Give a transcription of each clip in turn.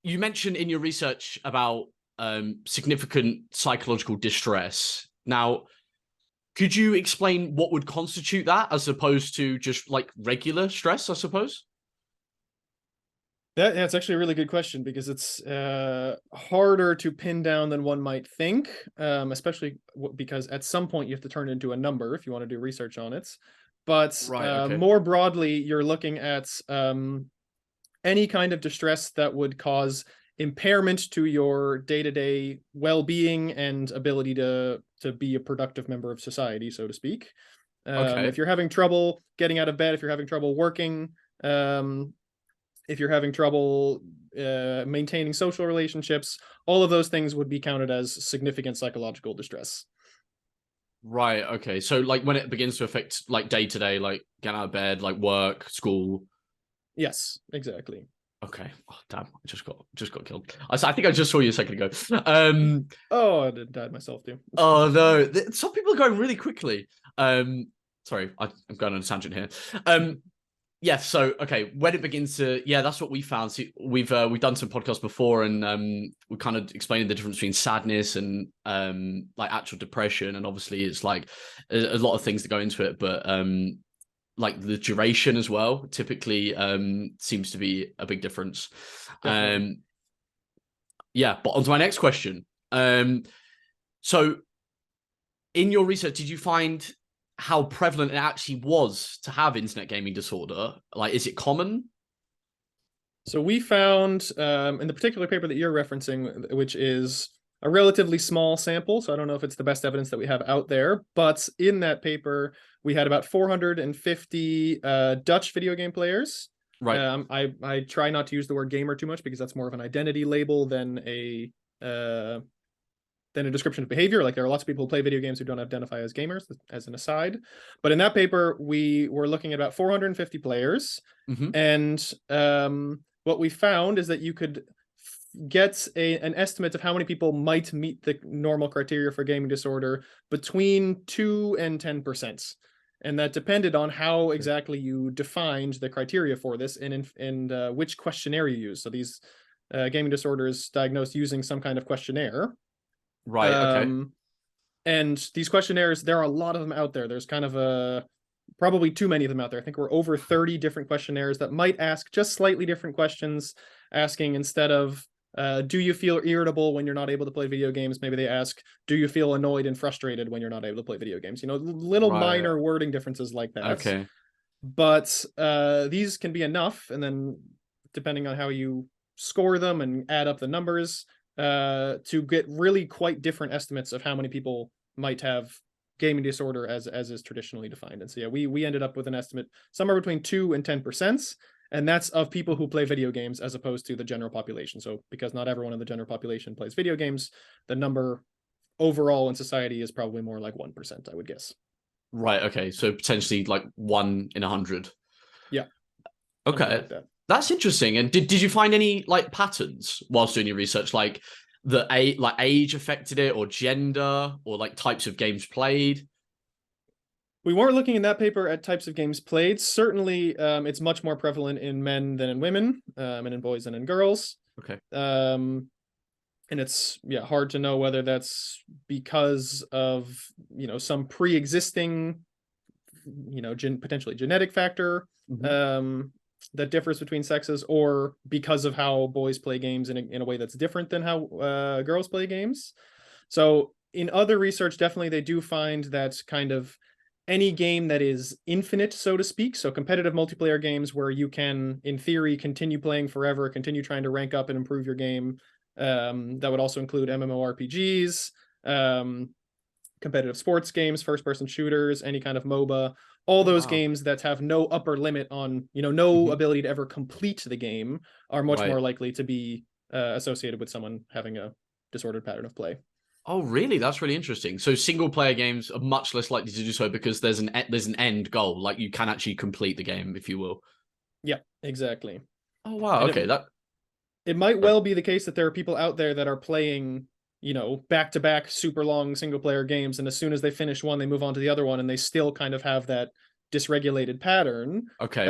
you mentioned in your research about significant psychological distress. Now, could you explain what would constitute that as opposed to just like regular stress, I suppose? That's actually a really good question because it's harder to pin down than one might think, especially because at some point you have to turn it into a number if you want to do research on it. But Right. Okay. more broadly, you're looking at any kind of distress that would cause impairment to your day-to-day well-being and ability to be a productive member of society, so to speak. Okay. If you're having trouble getting out of bed, if you're having trouble working, if you're having trouble maintaining social relationships, all of those things would be counted as significant psychological distress. Right. Okay. So like when it begins to affect like day to day, like getting out of bed, like work, school. Yes, exactly. Okay. Oh, damn. I just got killed. I think I just saw you a second ago. Oh, I died myself too. Oh no. Some people are going really quickly. Sorry, I'm going on a tangent here. Yeah, so okay, when it begins to, yeah, that's what we found. So we've done some podcasts before, and we kind of explained the difference between sadness and like actual depression, and obviously it's like a lot of things that go into it, but like the duration as well typically seems to be a big difference. Definitely. Yeah, but on to my next question. So in your research, did you find how prevalent it actually was to have internet gaming disorder? Like, is it common? So we found in the particular paper that you're referencing, which is a relatively small sample, so I don't know if it's the best evidence that we have out there, but in that paper, we had about 450 Dutch video game players. Right. I try not to use the word gamer too much because that's more of an identity label than a description of behavior. Like there are lots of people who play video games who don't identify as gamers, as an aside. But in that paper, we were looking at about 450 players. Mm-hmm. And what we found is that you could get an estimate of how many people might meet the normal criteria for gaming disorder between 2 and 10%. And that depended on how exactly you defined the criteria for this and which questionnaire you use. So these gaming disorders diagnosed using some kind of questionnaire. Right. Okay. And these questionnaires, there are a lot of them out there. There's kind of probably too many of them out there. I think we're over 30 different questionnaires that might ask just slightly different questions, asking instead of, do you feel irritable when you're not able to play video games? Maybe they ask, do you feel annoyed and frustrated when you're not able to play video games? You know, little minor wording differences like that. Okay. But these can be enough. And then depending on how you score them and add up the numbers, to get really quite different estimates of how many people might have gaming disorder as is traditionally defined. And so yeah, we ended up with an estimate somewhere between 2 and 10%, and that's of people who play video games as opposed to the general population. So because not everyone in the general population plays video games, the number overall in society is probably more like 1%, I would guess. Right. Okay. So potentially like 1 in 100. Yeah. Okay. Like that. That's interesting. And did you find any like patterns whilst doing your research, like age affected it, or gender, or like types of games played? We weren't looking in that paper at types of games played. Certainly, it's much more prevalent in men than in women, and in boys than in girls. Okay. And it's hard to know whether that's because of some pre-existing potentially genetic factor. Mm-hmm. That differs between sexes, or because of how boys play games in a way that's different than how girls play games. So in other research, definitely they do find that kind of any game that is infinite, so to speak, so competitive multiplayer games where you can, in theory, continue playing forever, continue trying to rank up and improve your game. That would also include MMORPGs, competitive sports games, first-person shooters, any kind of MOBA. All those games that have no upper limit on, no ability to ever complete the game are much more likely to be associated with someone having a disordered pattern of play. Oh, really? That's really interesting. So single player games are much less likely to do so because there's an end goal. Like you can actually complete the game, if you will. Yeah, exactly. Oh, wow. And okay. It might well be the case that there are people out there that are playing back-to-back super long single-player games, and as soon as they finish one, they move on to the other one, and they still kind of have that dysregulated pattern. Okay.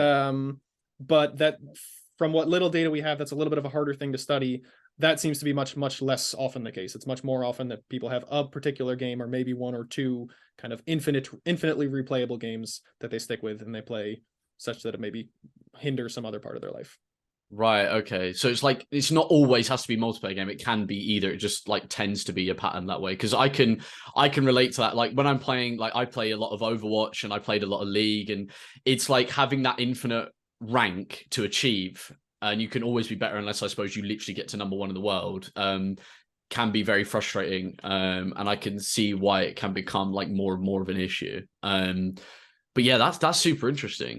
But that from what little data we have, that's a little bit of a harder thing to study. That seems to be much less often the case. It's much more often that people have a particular game or maybe one or two kind of infinitely replayable games that they stick with and they play, such that it maybe hinders some other part of their life. Right. Okay. So it's like it's not always has to be a multiplayer game. It can be either. It just like tends to be a pattern that way. Because I can relate to that. Like when I'm playing, like I play a lot of Overwatch and I played a lot of League, and it's like having that infinite rank to achieve, and you can always be better unless I suppose you literally get to #1 in the world. Can be very frustrating. And I can see why it can become like more and more of an issue. But yeah, that's super interesting.